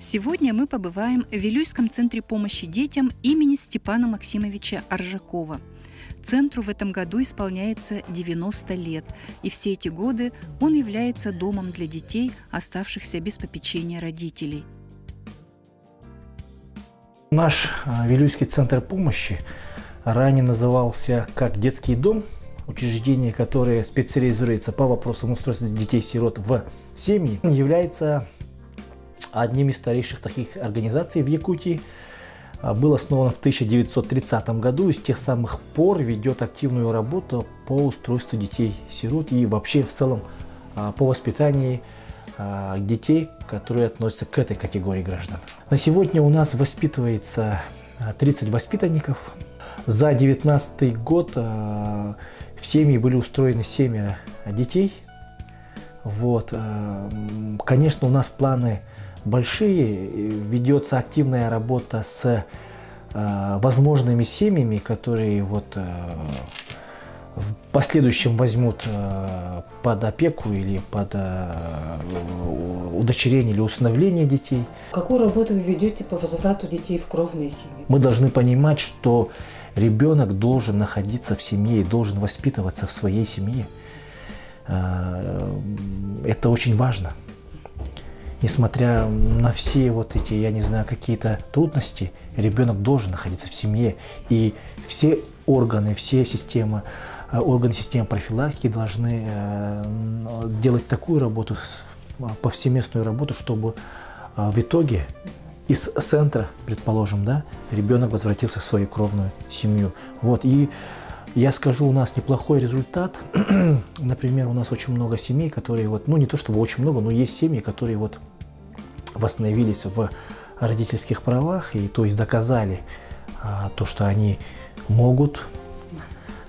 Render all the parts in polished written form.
Сегодня мы побываем в Вилюйском центре помощи детям имени Степана Максимовича Оржакова. Центру в этом году исполняется 90 лет, и все эти годы он является домом для детей, оставшихся без попечения родителей. Наш Вилюйский центр помощи ранее назывался как детский дом, учреждение, которое специализируется по вопросам устройства детей-сирот в семьи, является одним из старейших таких организаций в Якутии. Был основан в 1930 году и с тех самых пор ведет активную работу по устройству детей-сирот и вообще в целом по воспитанию детей, которые относятся к этой категории граждан. На сегодня у нас воспитывается 30 воспитанников. За 2019 год в семьи были устроены 7 детей. Конечно, у нас планы большие, ведется активная работа с возможными семьями, которые в последующем возьмут под опеку или под удочерение или усыновление детей. Какую работу вы ведете по возврату детей в кровные семьи? Мы должны понимать, что ребенок должен находиться в семье и должен воспитываться в своей семье. Это очень важно. Несмотря на все эти, я не знаю, какие-то трудности, ребенок должен находиться в семье. И все органы, все органы системы профилактики должны делать такую работу, повсеместную работу, чтобы в итоге из центра, предположим, ребенок возвратился в свою кровную семью. И я скажу, у нас неплохой результат. Например, у нас очень много семей, которые не то чтобы очень много, но есть семьи, которые восстановились в родительских правах, и то есть доказали то, что они могут,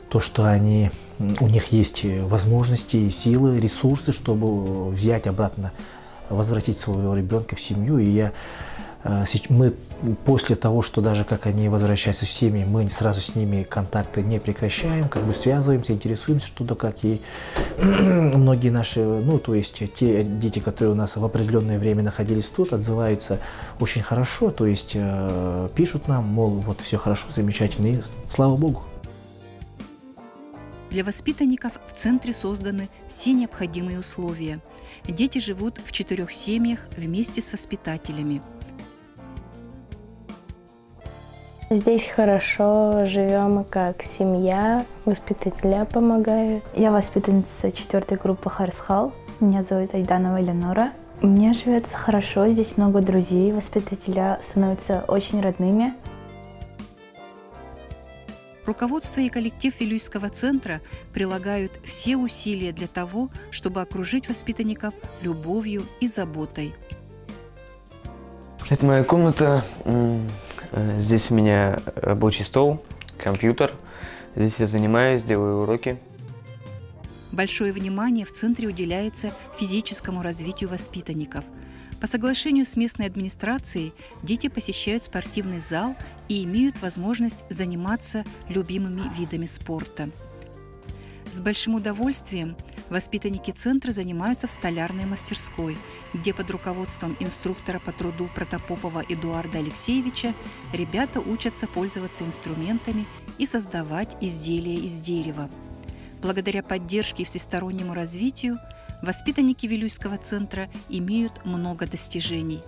то, что у них есть возможности, силы, ресурсы, чтобы взять обратно, возвратить своего ребенка в семью. И мы после того, что даже как они возвращаются в семьи, мы сразу с ними контакты не прекращаем, связываемся, интересуемся, что-то как. И многие наши, то есть те дети, которые у нас в определенное время находились тут, отзываются очень хорошо, то есть пишут нам, мол, все хорошо, замечательно, и слава Богу. Для воспитанников в центре созданы все необходимые условия. Дети живут в 4 семьях вместе с воспитателями. Здесь хорошо живем как семья, воспитателя помогают. Я воспитанница 4 группы Харсхал. Меня зовут Айданова Элеонора. Мне живется хорошо, здесь много друзей, воспитателя становятся очень родными. Руководство и коллектив Вилюйского центра прилагают все усилия для того, чтобы окружить воспитанников любовью и заботой. Это моя комната. Здесь у меня рабочий стол, компьютер. Здесь я занимаюсь, делаю уроки. Большое внимание в центре уделяется физическому развитию воспитанников. По соглашению с местной администрацией дети посещают спортивный зал и имеют возможность заниматься любимыми видами спорта. С большим удовольствием воспитанники центра занимаются в столярной мастерской, где под руководством инструктора по труду Протопопова Эдуарда Алексеевича ребята учатся пользоваться инструментами и создавать изделия из дерева. Благодаря поддержке и всестороннему развитию воспитанники Вилюйского центра имеют много достижений.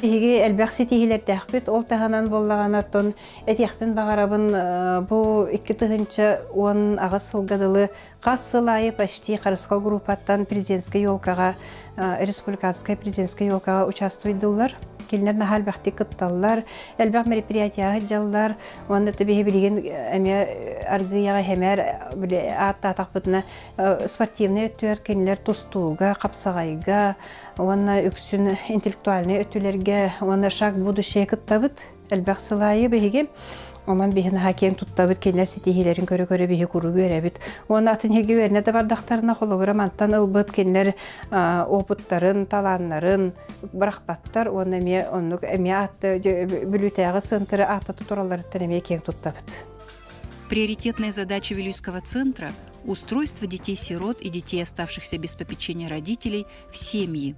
Иги элбәхситихилердәхбит ол таһанан боллаганаттон этехпен багарабын бу 2010 агыс сылгадылы кассылайы почти Харыскал группаттан президентская елкага республиканская президентская елкага участвуйдылар. Келнер нахал бахти кытталлар, элбәх мероприятия жаллар, онда төбе билген эме аргыяга хемер атта тахбытына спортивный өттөр келнер тустууга, капсагайга, онна үксүн интеллектуальный өттөлөргө, онна шаг будущее кыттабыт, элбәх сылайы беге. Ondan bihin hakem tuttabıt kenler sitihlerin körü bihi kuru görebit. Onun atın hilgi verine de bardaktarına kolabıra mantan ılbıt kenler oputların, talanların bırakbattar. Onun emiye attı, bülüteği sıntıra attı tuturalarıttan emiye ken tuttabıt. Приоритетная задача Вилюйского центра – устройство детей-сирот и детей, оставшихся без попечения родителей, в семьи.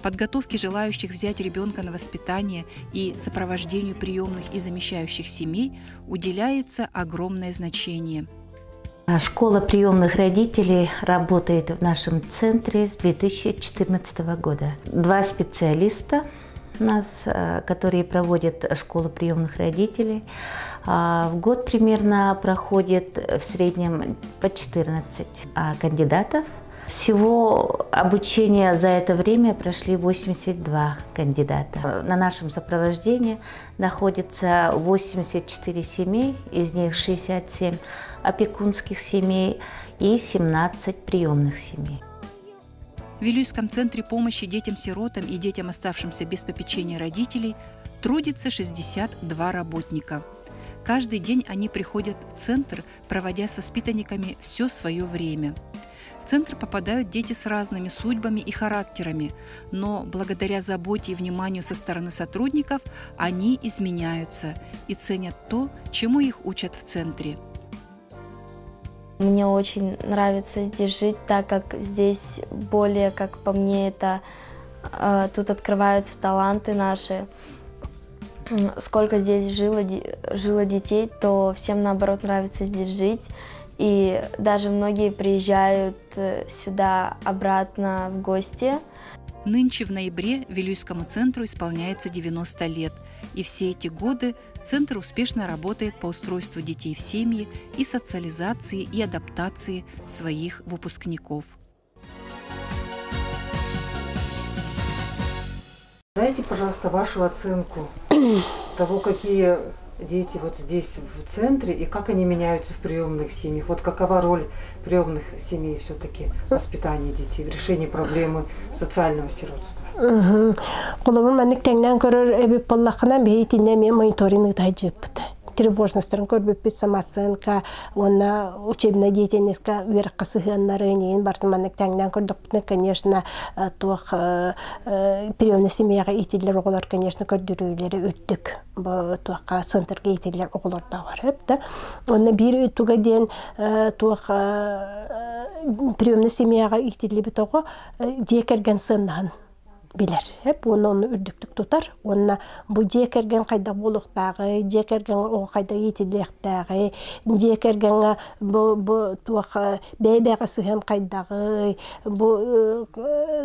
Подготовке желающих взять ребенка на воспитание и сопровождению приемных и замещающих семей уделяется огромное значение. Школа приемных родителей работает в нашем центре с 2014 года. 2 специалиста у нас, которые проводят школу приемных родителей. В год примерно проходит в среднем по 14 кандидатов. Всего обучение за это время прошли 82 кандидата. На нашем сопровождении находится 84 семей, из них 67 опекунских семей и 17 приемных семей. В Вилюйском центре помощи детям-сиротам и детям, оставшимся без попечения родителей, трудится 62 работника. Каждый день они приходят в центр, проводя с воспитанниками все свое время. В центр попадают дети с разными судьбами и характерами, но благодаря заботе и вниманию со стороны сотрудников они изменяются и ценят то, чему их учат в центре. Мне очень нравится здесь жить, так как здесь более, как по мне, тут открываются таланты наши. Сколько здесь жило детей, то всем, наоборот, нравится здесь жить. И даже многие приезжают сюда обратно в гости. Нынче в ноябре Вилюйскому центру исполняется 90 лет. И все эти годы центр успешно работает по устройству детей в семьи и социализации и адаптации своих выпускников. Дайте, пожалуйста, вашу оценку того, какие дети вот здесь в центре и как они меняются в приемных семьях. Вот какова роль приемных семей все-таки в воспитании детей, в решении проблемы социального сиротства? Тревожностарын көрбөппүт, самооценка, онна учебная деятельность вверх касыгыннары, нейин бартыманнык тәңнен көрдікпітін, конечно, туық приемный семьяға итилер оғылар, конечно, көрдірүүлері өттік. Туаққа центрге итилер оғылар да бар. Онна бір өттіға ден туық приемный семьяға итилер біт оғы декерген сыннан билер. Hep onu ürdüktük tutar. Onna bu jekergen kayda boluqtagı, jekergen o kayda yetileqtagı, jekergen bu tuaq bebeğe sığan kaydağı, bu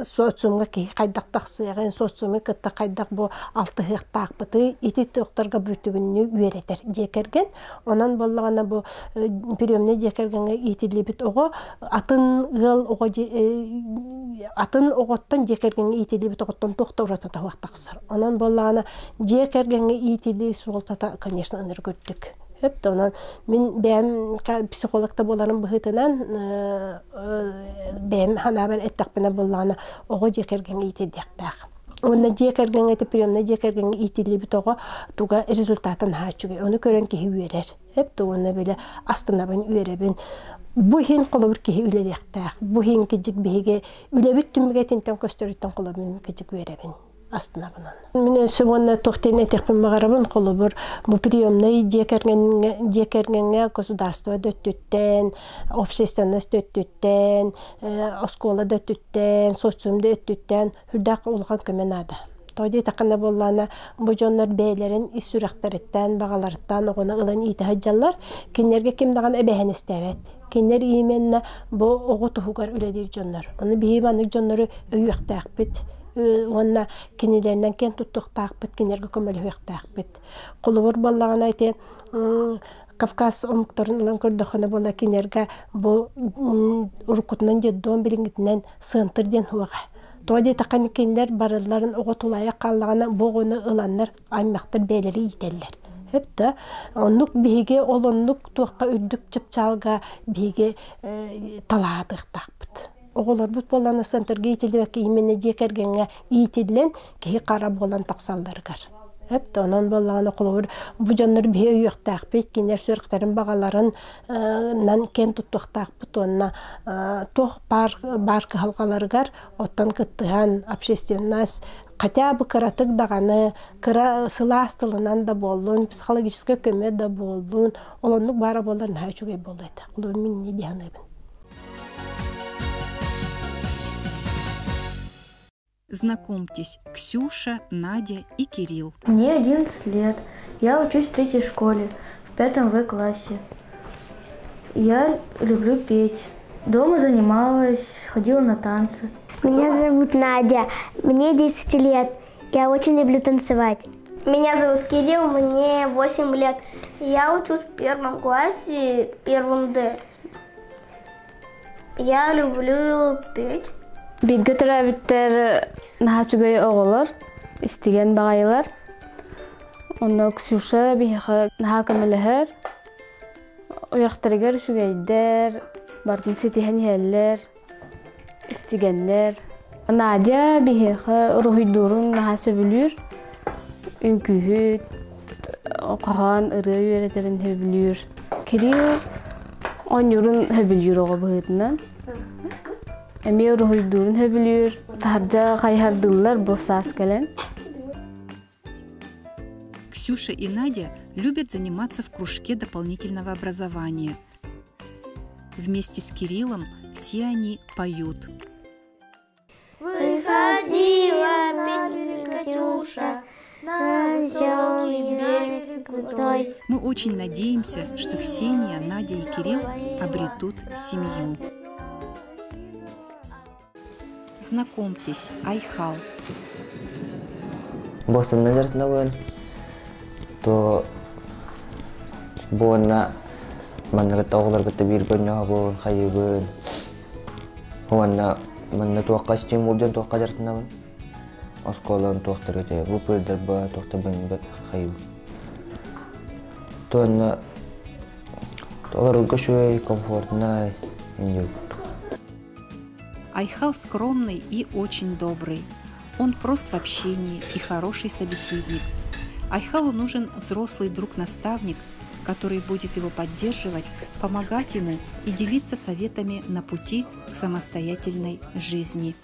soçumga ki kaydaq taqsıgan, soçumu kıtta kaydaq bu altı hıqtaq bıtı, iti toqtarga bütübünü üreter jekergen. Ondan bollağına bu priomne jekergen'e itilibit oğu atın gıl oğu atın oğuttan jekergen'e itilibit тоқтан тоқтаурата тавақтақсар. Онан боллағына жек әргенге итілі суолтата, конечно, аныр көттік. Өпті, онан мен бәйім психологта боларым бұғытынан бәйім ханабар әттақпына боллағына оғы жек әргенге итілі әқтақ. Онна жек әргенге приемна жек әргенге итілі біт оғы туға результатын хачуге. Оны көрен кеhi үйерер. Өпті, оны бөлі астынабын үйеребін. Bu hin kolabır ki ülelektak. Bu hin kicik bihiге ülebit tümüge tinten köstörütten kolabın kicik verebin. Aslında bunun. Mine sübonna toxten etekpin mağarabın kolabır. Bu priyomnayı jekergenge gосударство döttütten, общественность döttütten, oskola döttütten, sosyumda döttütten hürdak olğan kömenada. Toyda taqana bollana bu jonlar beylerin is sürekteritten, bağalardan oğuna ılan iti hacjallar. Kinlerge kim dağın ebehen istebet. Kinler imenna bu oğu tuhugar üledir jonlar. Onu bihimanlık jonları öyüq taqbit. Onna kinilerinden ken tuttuq taqbit, kinlerge kömeli hüyüq taqbit. Kulubur bollağına iti Kafkas omuktorun ulan kördüğüne bolla kinlerge bu urkutunan jeddon bilingitinden sığıntırden huağa. Тоди тақаны киндер барыларын оғы тулая қаллағына боғыны ыланнар аймақтар бәлері ителлер. Өпті, оннық бейге ол оннық туаққа үрдік чыпчалға бейге талаадықтақпыд. Оғылар бұт боланы сантырға ителді бәкі имені жекергенге ителден кейі қара болан тақсалдарғар. Hep de onun bollağına kulubur. Bu canları bir öğüqtaq bit, kinler sörüklerin bağaların nan ken tuttuqtaq bit, onna toq barkı halqalargar, ottan kıttıhan, общественность, хотя бы kıratık dağını, sıla astılından da bollun, psikologическая köme da bollun, olonluk bara bolların haçuğay bollaydı. Kulubur min ne diyanıbın. Знакомьтесь, Ксюша, Надя и Кирилл. Мне 11 лет. Я учусь в 3-й школе, в 5 В классе. Я люблю петь. Дома занималась, ходила на танцы. Меня зовут Надя, мне 10 лет. Я очень люблю танцевать. Меня зовут Кирилл, мне 8 лет. Я учусь в 1 классе, 1 Д. Я люблю петь. Билге төрәбиттер нахачугай оғылар, истеген бағайлар. Онда Ксюша бихе нахакамелер, уяқтыргар шугайдер, бартын сетихен хеллер, истегенлер. Надя бихе рухидурун нахасыбылыр, үнкүхүт, оқахан ыры үйретерін хөбілür. Кирилл онюрун хөбілür оғы бұғытынан. Эми рухидурун хөбілür, таржа қайхардылар босас кәлен. Ксюша и Надя любят заниматься в кружке дополнительного образования. Вместе с Кириллом все они поют. Выходила песня Катюша на веселый берег крутой. Мы очень надеемся, что Ксения, Надя и Кирилл обретут семью. Знакомьтесь, Айхал. Босан назартнавын, то буна маннага тоғлар гыта бир бönнөга болун хайыбын. Буна манна туакка стим болдон туакка жартнавын. Осколон туактар өтө, бу пырдар ба туакта бен бет хайыбын. Тона тоғлар гошуй комфортна инюк. Айхал скромный и очень добрый. Он прост в общении и хороший собеседник. Айхалу нужен взрослый друг-наставник, который будет его поддерживать, помогать ему и делиться советами на пути к самостоятельной жизни.